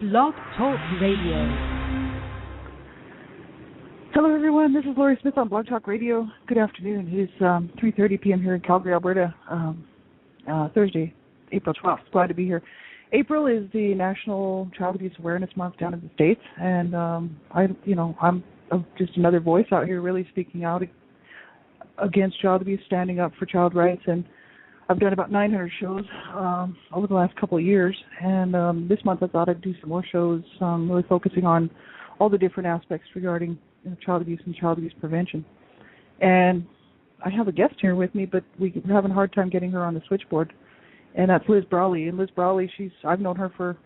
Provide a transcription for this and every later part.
Blog Talk Radio. Hello, everyone. This is Laurie Smith on Blog Talk Radio. Good afternoon. It is 3:30 p.m. here in Calgary, Alberta, Thursday, April 12th. Glad to be here. April is the National Child Abuse Awareness Month down in the States, and I'm just another voice out here really speaking out against child abuse, standing up for child rights, and I've done about 900 shows over the last couple of years, and this month I thought I'd do some more shows really focusing on all the different aspects regarding child abuse and child abuse prevention. And I have a guest here with me, but we're having a hard time getting her on the switchboard, and that's Liz Brawley. And Liz Brawley, I've known her for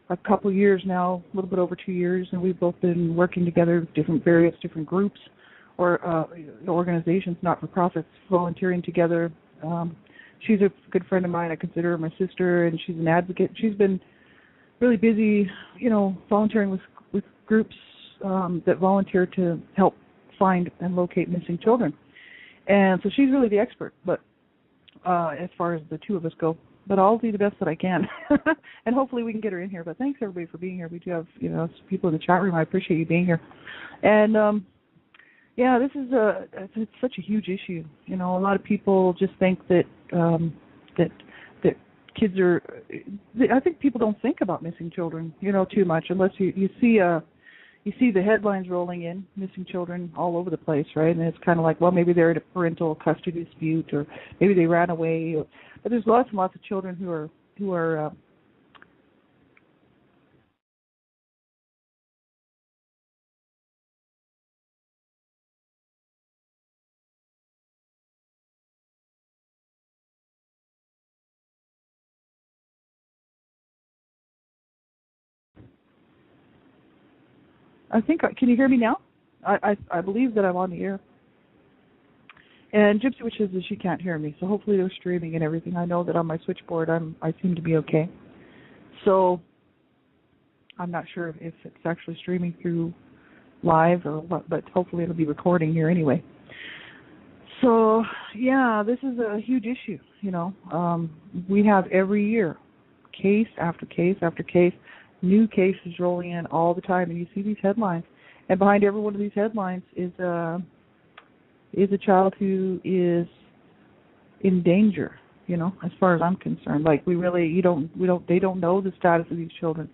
a couple of years now, a little bit over 2 years, and we've both been working together with various different groups or organizations, not-for-profits, volunteering together. She's a good friend of mine. I consider her my sister, and she's an advocate. She's been really busy, volunteering with groups that volunteer to help find and locate missing children. And so she's really the expert, but as far as the two of us go. But I'll do the best that I can, and hopefully we can get her in here. But thanks, everybody, for being here. We do have, some people in the chat room. I appreciate you being here. And, this is it's such a huge issue. A lot of people just think that kids are. I think people don't think about missing children, too much, unless you see the headlines rolling in, missing children all over the place, right? And it's kind of like, well, maybe they're in a parental custody dispute, or maybe they ran away. But there's lots and lots of children who are can you hear me now? I believe that I'm on the air. And Gypsy Witch says that she can't hear me, so hopefully they're streaming and everything. I know that on my switchboard I seem to be okay. So I'm not sure if it's actually streaming through live or what, but hopefully it'll be recording here anyway. So, this is a huge issue, We have every year case after case after case, new cases rolling in all the time, and you see these headlines. And behind every one of these headlines is a child who is in danger, as far as I'm concerned. Like they don't know the status of these children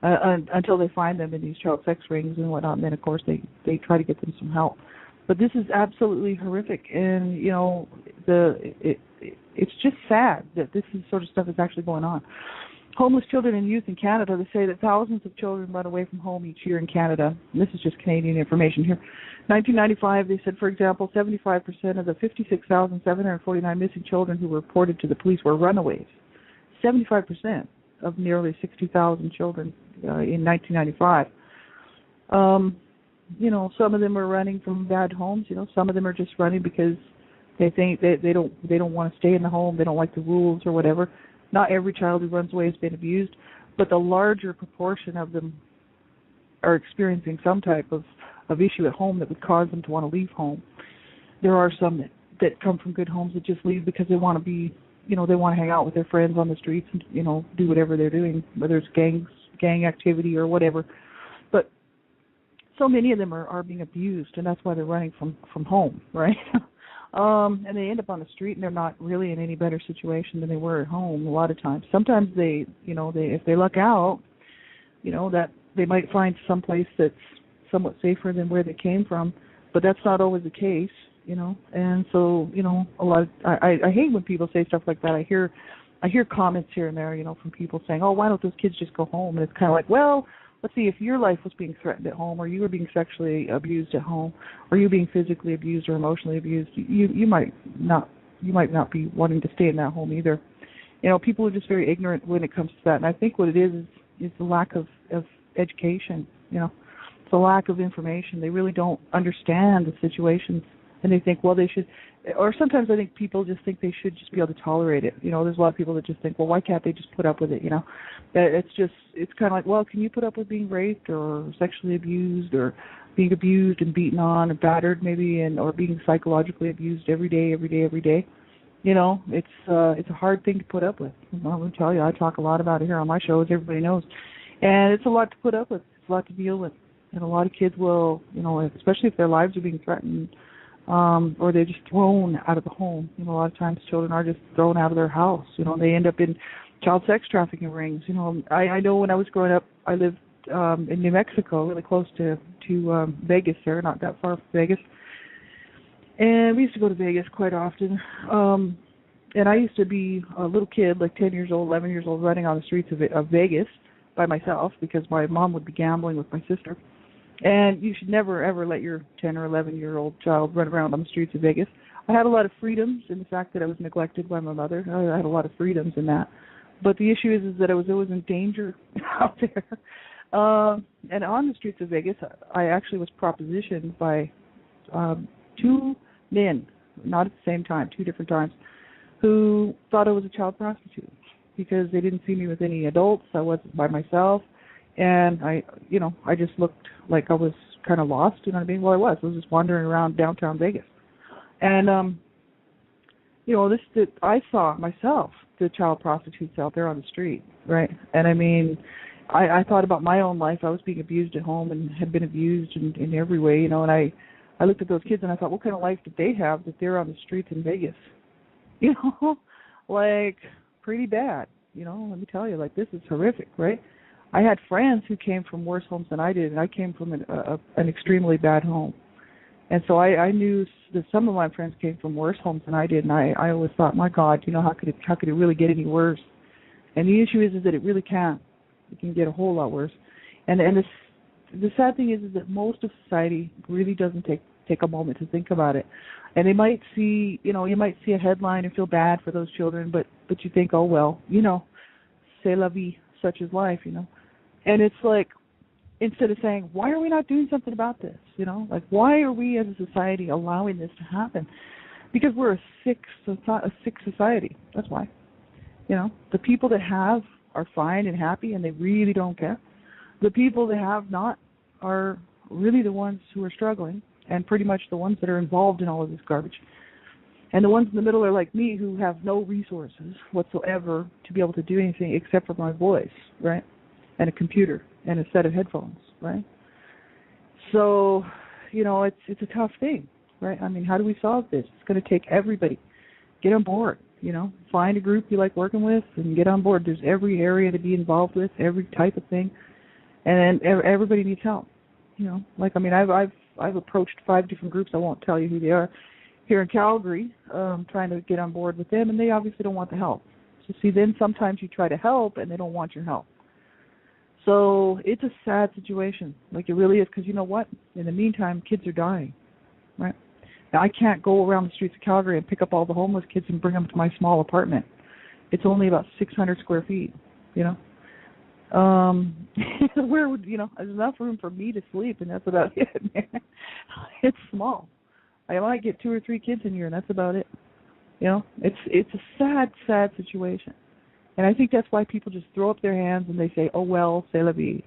until they find them in these child sex rings and whatnot. And then, of course, they try to get them some help. But this is absolutely horrific, and it's just sad that this sort of stuff is actually going on. Homeless children and youth in Canada, they say that thousands of children run away from home each year in Canada. And this is just Canadian information here. 1995, they said, for example, 75% of the 56,749 missing children who were reported to the police were runaways. 75% of nearly 60,000 children in 1995. Some of them are running from bad homes. Some of them are just running because they think that they don't want to stay in the home. They don't like the rules or whatever. Not every child who runs away has been abused, but the larger proportion of them are experiencing some type of issue at home that would cause them to want to leave home. There are some that come from good homes that just leave because they want to be, they want to hang out with their friends on the streets and, do whatever they're doing, whether it's gang activity or whatever. But so many of them are being abused, and that's why they're running from home, right? And they end up on the street, and they're not really in any better situation than they were at home a lot of times. Sometimes they if they luck out, that they might find some place that's somewhat safer than where they came from, but that's not always the case, And so, a lot of I hate when people say stuff like that. I hear comments here and there, from people saying, "Oh, why don't those kids just go home?" And it's kind of like, well, let's see, if your life was being threatened at home, or you were being sexually abused at home, or you being physically abused or emotionally abused, you might not be wanting to stay in that home either. People are just very ignorant when it comes to that, and I think what it is the lack of education. It's a lack of information. They really don't understand the situations, and they think, well, they should. Or sometimes I think people just think they should just be able to tolerate it. There's a lot of people that just think, well, why can't they just put up with it? It's kind of like, well, can you put up with being raped or sexually abused or being abused and beaten on and battered maybe, or being psychologically abused every day? It's a hard thing to put up with. I'm going to tell you, I talk a lot about it here on my show, as everybody knows. And it's a lot to put up with. It's a lot to deal with. And a lot of kids will, especially if their lives are being threatened, or they're just thrown out of the home. A lot of times children are just thrown out of their house. They end up in child sex trafficking rings. I know when I was growing up, I lived in New Mexico, really close to Vegas there, not that far from Vegas. And we used to go to Vegas quite often. And I used to be a little kid, like 10 years old, 11 years old, running on the streets of Vegas by myself because my mom would be gambling with my sister. And you should never, ever let your 10 or 11-year-old child run around on the streets of Vegas. I had a lot of freedoms in the fact that I was neglected by my mother. I had a lot of freedoms in that. But the issue is that I was always in danger out there. And on the streets of Vegas, I actually was propositioned by two men, not at the same time, two different times, who thought I was a child prostitute because they didn't see me with any adults. I wasn't by myself. And I just looked like I was kind of lost, you know what I mean? Well, I was just wandering around downtown Vegas. And, I saw myself, the child prostitutes out there on the street, right? And I mean, I thought about my own life. I was being abused at home and had been abused in every way, and I looked at those kids and I thought, what kind of life did they have that they're on the streets in Vegas? Like, pretty bad, let me tell you, like, this is horrific, right? I had friends who came from worse homes than I did, and I came from an extremely bad home. And so I knew that some of my friends came from worse homes than I did, and I always thought, my God, how could it really get any worse? And the issue is that it really can't. It can get a whole lot worse. And the sad thing is that most of society really doesn't take a moment to think about it. And they might see, you might see a headline and feel bad for those children, but you think, oh well, c'est la vie, such is life, And it's like, instead of saying, why are we not doing something about this? Like, why are we as a society allowing this to happen? Because we're a sick society. That's why. The people that have are fine and happy and they really don't care. The people that have not are really the ones who are struggling and pretty much the ones that are involved in all of this garbage. And the ones in the middle are like me who have no resources whatsoever to be able to do anything except for my voice, right? And a computer and a set of headphones, right? So, it's a tough thing, right? I mean, how do we solve this? It's going to take everybody. Get on board, Find a group you like working with and get on board. There's every area to be involved with, every type of thing. And everybody needs help, Like, I mean, I've approached 5 different groups. I won't tell you who they are. Here in Calgary, trying to get on board with them, and they obviously don't want the help. So, see, then sometimes you try to help, and they don't want your help. So it's a sad situation, like it really is, because you know what? In the meantime, kids are dying, right? Now, I can't go around the streets of Calgary and pick up all the homeless kids and bring them to my small apartment. It's only about 600 square feet, Where would, there's enough room for me to sleep, and that's about it, man. It's small. I might get 2 or 3 kids in here, and that's about it. It's a sad situation. And I think that's why people just throw up their hands and they say, oh, well, c'est la vie,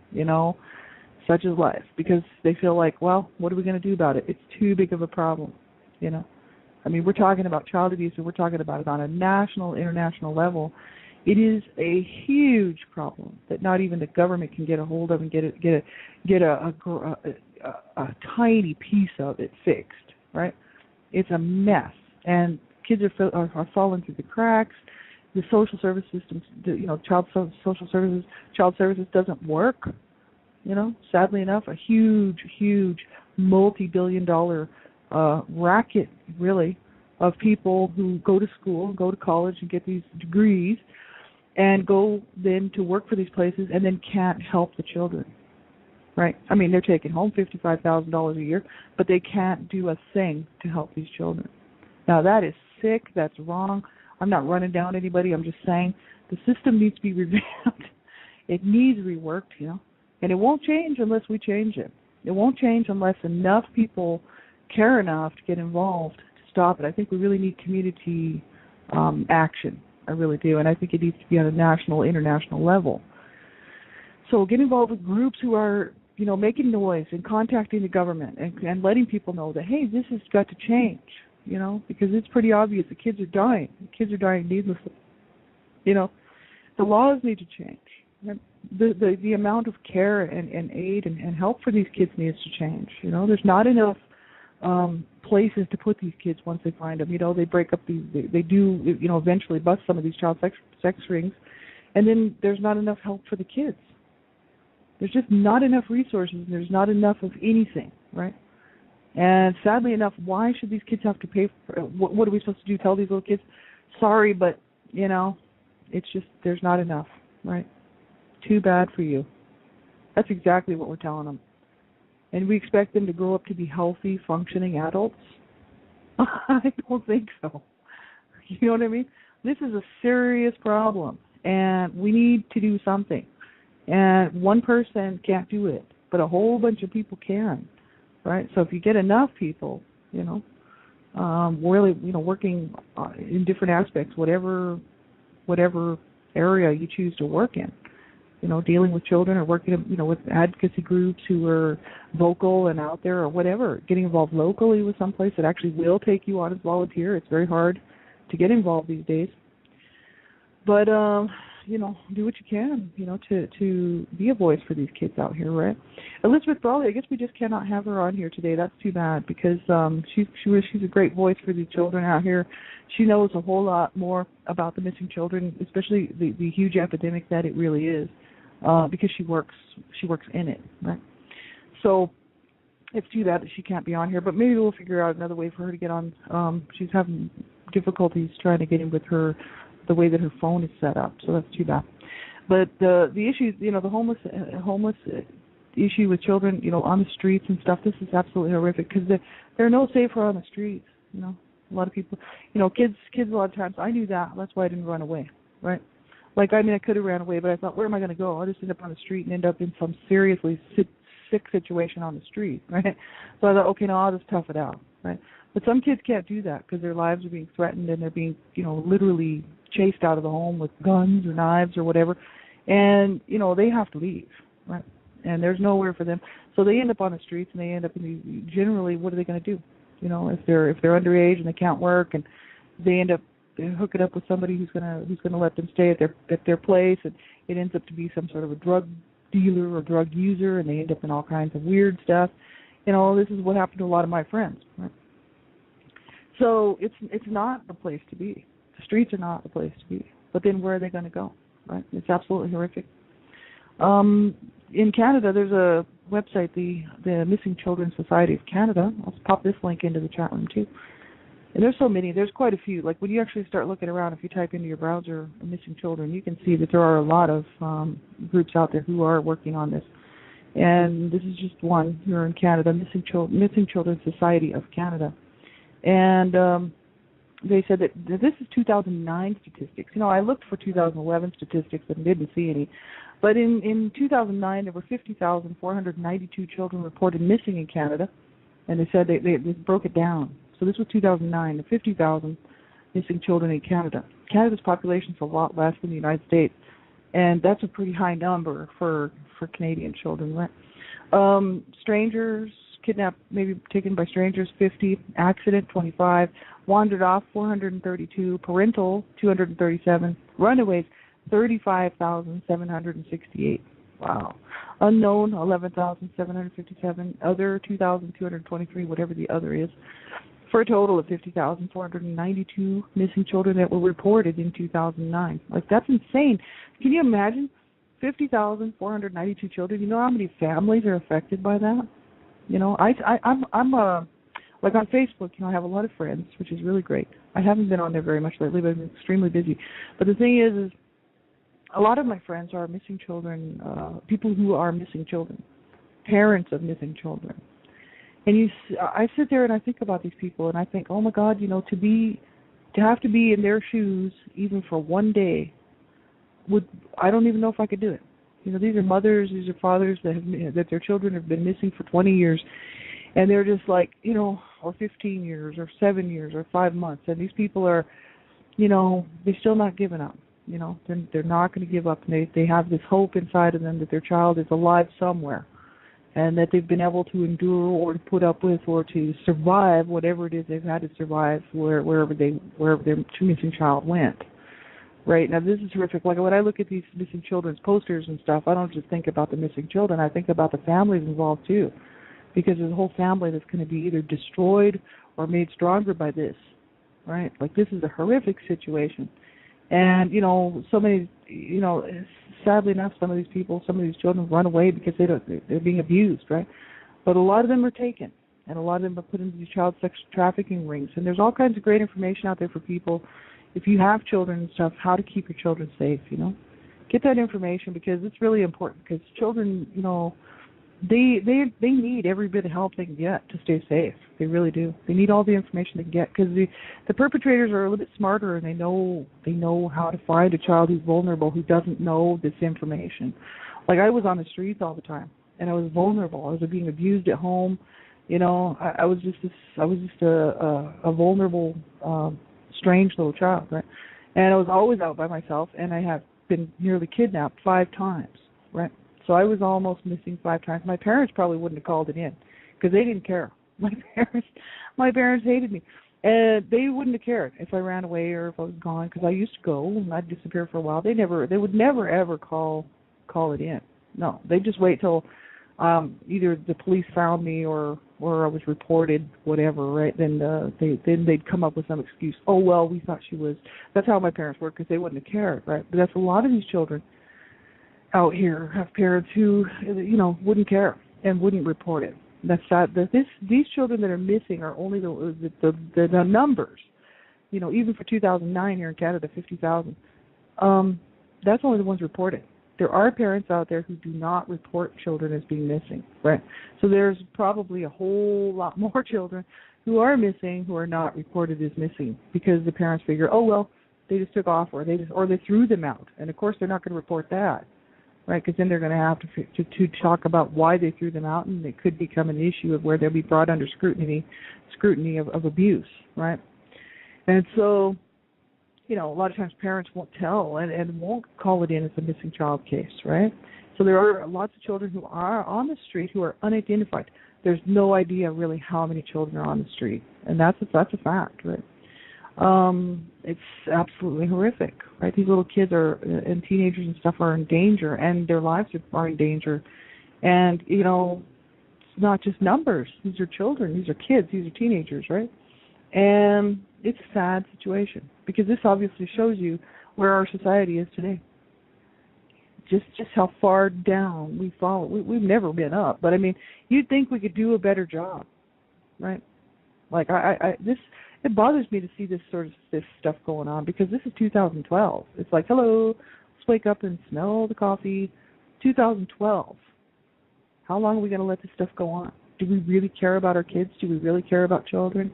such is life. Because they feel like, well, what are we going to do about it? It's too big of a problem, I mean, we're talking about child abuse, and we're talking about it on a national, international level. It is a huge problem that not even the government can get a hold of and get a tiny piece of it fixed, right? It's a mess. And kids are falling through the cracks. The social service system, child services doesn't work. Sadly enough, a huge multi-billion-dollar racket, really, of people who go to school, go to college, and get these degrees, and go then to work for these places, and then can't help the children. Right? I mean, they're taking home $55,000 a year, but they can't do a thing to help these children. Now, that is sick. That's wrong. I'm not running down anybody. I'm just saying the system needs to be revamped. It needs reworked, and it won't change unless we change it. It won't change unless enough people care enough to get involved to stop it. I think we really need community action. I really do, and I think it needs to be on a national, international level. So get involved with groups who are, making noise and contacting the government and letting people know that, hey, this has got to change. Because it's pretty obvious the kids are dying. The kids are dying needlessly. The laws need to change. the amount of care and aid and help for these kids needs to change. You know, there's not enough places to put these kids once they find them. You know, they break up they do, you know, eventually bust some of these child sex rings, and then there's not enough help for the kids. There's just not enough resources. There's not enough of anything, right? And sadly enough, why should these kids have to pay for what are we supposed to do? Tell these little kids, sorry, but, you know, it's just there's not enough, right? Too bad for you. That's exactly what we're telling them. And we expect them to grow up to be healthy, functioning adults? I don't think so. You know what I mean? This is a serious problem, and we need to do something. And one person can't do it, but a whole bunch of people can, right? So if you get enough people, you know, really, you know, working in different aspects, whatever area you choose to work in, you know, dealing with children or working, you know, with advocacy groups who are vocal and out there or whatever, getting involved locally with someplace that actually will take you on as volunteer. It's very hard to get involved these days. But, you know, do what you can, you know, to be a voice for these kids out here, right? Elizabeth Brawley, I guess we just cannot have her on here today. That's too bad because she's a great voice for these children out here. She knows a whole lot more about the missing children, especially the huge epidemic that it really is, because she works in it, right? So it's too bad that she can't be on here, but maybe we'll figure out another way for her to get on. She's having difficulties trying to get in with her, the way that her phone is set up, so that's too bad. But the issue, you know, the homeless issue with children, you know, on the streets and stuff, this is absolutely horrific because they're no safer on the streets. You know, a lot of people, you know, kids a lot of times. I knew that. That's why I didn't run away, right? Like, I mean, I could have ran away, but I thought, where am I going to go? I'll just end up on the street and end up in some seriously sick situation on the street, right? So I thought, okay, no, I'll just tough it out, right? But some kids can't do that because their lives are being threatened and they're being, you know, literally chased out of the home with guns or knives or whatever, and you know they have to leave, right? And there's nowhere for them, so they end up on the streets and they end up in generally, what are they going to do? You know, if they're underage and they can't work, and they end up hooking up with somebody who's gonna let them stay at their place, and it ends up to be some sort of a drug dealer or drug user, and they end up in all kinds of weird stuff. You know, this is what happened to a lot of my friends, right? So it's not the place to be. The streets are not the place to be. But then where are they going to go, right? It's absolutely horrific. In Canada, there's a website, the Missing Children Society of Canada. I'll pop this link into the chat room, too. And there's so many. There's quite a few. Like, when you actually start looking around, if you type into your browser missing children, you can see that there are a lot of groups out there who are working on this. And this is just one here in Canada, Missing Children Society of Canada. And they said that this is 2009 statistics. You know, I looked for 2011 statistics and didn't see any. But in 2009, there were 50,492 children reported missing in Canada. And they said they broke it down. So this was 2009, the 50,000 missing children in Canada. Canada's population is a lot less than the United States. And that's a pretty high number for Canadian children, right? Strangers, kidnapped, maybe taken by strangers, 50, accident, 25, wandered off, 432, parental, 237, runaways, 35,768. Wow. Unknown, 11,757, other, 2,223, whatever the other is, for a total of 50,492 missing children that were reported in 2009. Like, that's insane. Can you imagine 50,492 children? You know how many families are affected by that? You know, I'm like on Facebook, you know, I have a lot of friends, which is really great. I haven't been on there very much lately, but I've been extremely busy. But the thing is a lot of my friends are missing children, people who are missing children, parents of missing children. And I sit there and I think about these people, and I think, oh my God, you know, to have to be in their shoes even for one day, I don't even know if I could do it. You know, these are mothers, these are fathers that their children have been missing for 20 years, and they're just like, you know, or 15 years, or 7 years, or 5 months, and these people are, you know, they're still not giving up. You know, they're not going to give up, and they have this hope inside of them that their child is alive somewhere, and that they've been able to endure or to put up with or to survive whatever it is they've had to survive wherever their missing child went. Right. Now, this is horrific. Like, when I look at these missing children's posters and stuff, I don't just think about the missing children. I think about the families involved, too, because there's a whole family that's going to be either destroyed or made stronger by this, right? Like, this is a horrific situation. And, so many, sadly enough, some of these children run away because they're being abused, right? But a lot of them are taken, and a lot of them are put into these child sex trafficking rings. And there's all kinds of great information out there for people, if you have children and stuff, how to keep your children safe, Get that information, because it's really important, because children, they need every bit of help they can get to stay safe. They really do. They need all the information they can get, because the perpetrators are a little bit smarter, and they know how to find a child who's vulnerable, who doesn't know this information. Like, I was on the streets all the time, and I was vulnerable. I was being abused at home. I was just a vulnerable, strange little child, right? And I was always out by myself, and I have been nearly kidnapped 5 times, right? So I was almost missing 5 times. My parents probably wouldn't have called it in, because they didn't care. My parents hated me, and they wouldn't have cared if I ran away or if I was gone, because I used to go and I'd disappear for a while. They would never ever call it in. No, they'd just wait till either the police found me or I was reported, whatever, right? Then they'd come up with some excuse. Oh, well, we thought she was. That's how my parents were, because they wouldn't have cared, right? But that's a lot of these children out here have parents who, wouldn't care and wouldn't report it. That's sad. These children that are missing are only the numbers. Even for 2009 here in Canada, 50,000. That's only the ones reported. There are parents out there who do not report children as being missing, right? So there's probably a whole lot more children who are missing who are not reported as missing, because the parents figure, oh, well, they just took off, or they threw them out. And of course they're not going to report that, right? Because then they're going to have to talk about why they threw them out, and it could become an issue of where they'll be brought under scrutiny of abuse, right? And so, a lot of times parents won't tell and won't call it in as a missing child case, right? So there are lots of children who are on the street who are unidentified. There's no idea really how many children are on the street, and that's a fact, right? It's absolutely horrific, right? These little kids and teenagers and stuff are in danger, and their lives are in danger. And, it's not just numbers. These are children. These are kids. These are teenagers, right? And it's a sad situation, because this obviously shows you where our society is today. Just how far down we fall. We've never been up, but I mean, you'd think we could do a better job, right? Like it bothers me to see this stuff going on, because this is 2012. It's like, hello, let's wake up and smell the coffee. 2012. How long are we going to let this stuff go on? Do we really care about our kids? Do we really care about children?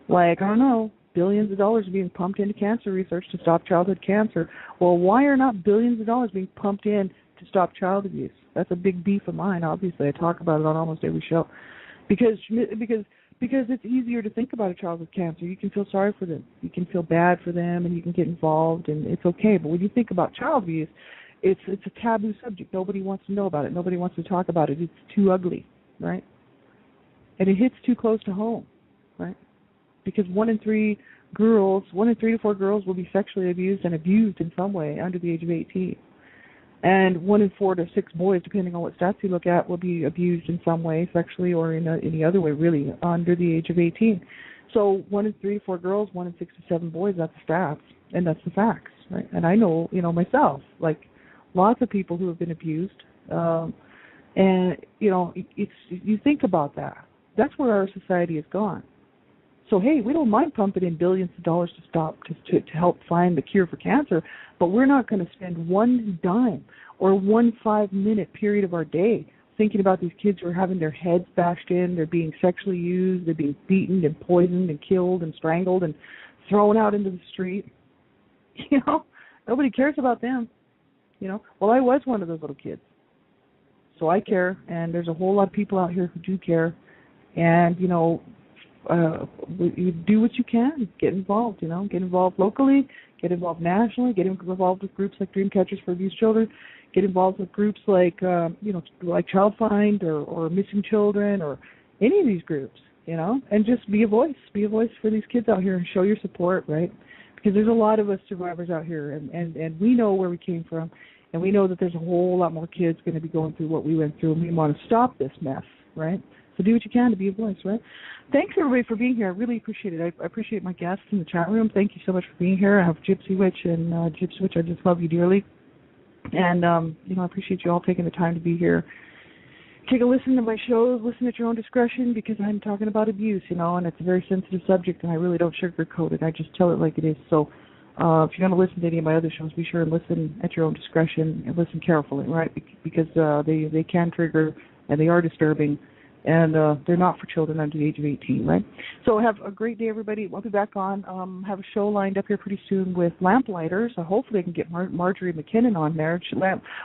Like, I don't know, billions of dollars are being pumped into cancer research to stop childhood cancer. Well, why are not billions of dollars being pumped in to stop child abuse? That's a big beef of mine, obviously. I talk about it on almost every show. Because it's easier to think about a child with cancer. You can feel sorry for them. You can feel bad for them, and you can get involved, and it's okay. But when you think about child abuse, it's a taboo subject. Nobody wants to know about it. Nobody wants to talk about it. It's too ugly, right? And it hits too close to home, right? Because 1 in 3 to 4 girls will be sexually abused and abused in some way under the age of 18. And 1 in 4 to 6 boys, depending on what stats you look at, will be abused in some way, sexually or in any other way, really, under the age of 18. So 1 in 3 to 4 girls, 1 in 6 to 7 boys, that's the stats, and that's the facts, right? And I know, myself, like lots of people who have been abused, and, you think about that. That's where our society has gone. So, hey, we don't mind pumping in billions of dollars to help find the cure for cancer, but we're not going to spend one dime or 1 5-minute period of our day thinking about these kids who are having their heads bashed in, they're being sexually used, they're being beaten and poisoned and killed and strangled and thrown out into the street. Nobody cares about them. Well, I was one of those little kids, so I care, and there's a whole lot of people out here who do care, and, you do what you can. Get involved, Get involved locally, get involved nationally, get involved with groups like Dreamcatchers for Abused Children, get involved with groups like, like Child Find or Missing Children or any of these groups, and just be a voice. Be a voice for these kids out here and show your support, right? because there's a lot of us survivors out here, and we know where we came from, and we know that there's a whole lot more kids going to be going through what we went through, and we want to stop this mess, right? So do what you can to be a voice, right? Thanks, everybody, for being here. I really appreciate it. I appreciate my guests in the chat room. Thank you so much for being here. I have Gypsy Witch and Gypsy Witch. I just love you dearly. And, I appreciate you all taking the time to be here. Take a listen to my shows, listen at your own discretion, because I'm talking about abuse, and it's a very sensitive subject, and I really don't sugarcoat it. I just tell it like it is. So if you're going to listen to any of my other shows, be sure and listen at your own discretion and listen carefully, right? Because they can trigger, and they are disturbing, and they're not for children under the age of 18, right? So have a great day, everybody. I'll be back on. Have a show lined up here pretty soon with Lamplighters. So hopefully I can get Marjorie McKinnon on there.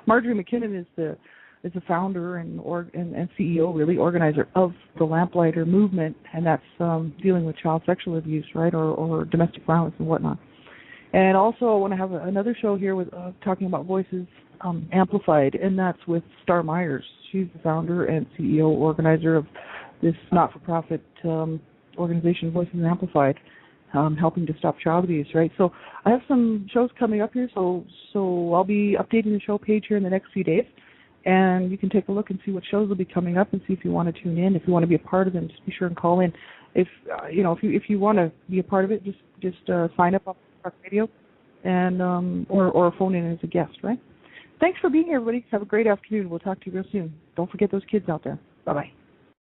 Marjorie McKinnon is the founder and CEO, really, organizer of the Lamplighter movement, and that's dealing with child sexual abuse, right, or domestic violence and whatnot. And also I want to have another show here with talking about Voices Amplified, and that's with Star Myers. She's the founder and CEO, organizer of this not-for-profit organization, Voices Amplified, helping to stop child abuse, right? So I have some shows coming up here, so I'll be updating the show page here in the next few days, and you can take a look and see what shows will be coming up and see if you want to tune in. If you want to be a part of them, just be sure and call in. If you want to be a part of it, just sign up on Talk Radio, and or phone in as a guest, right? Thanks for being here, everybody. Have a great afternoon. We'll talk to you real soon. Don't forget those kids out there. Bye-bye.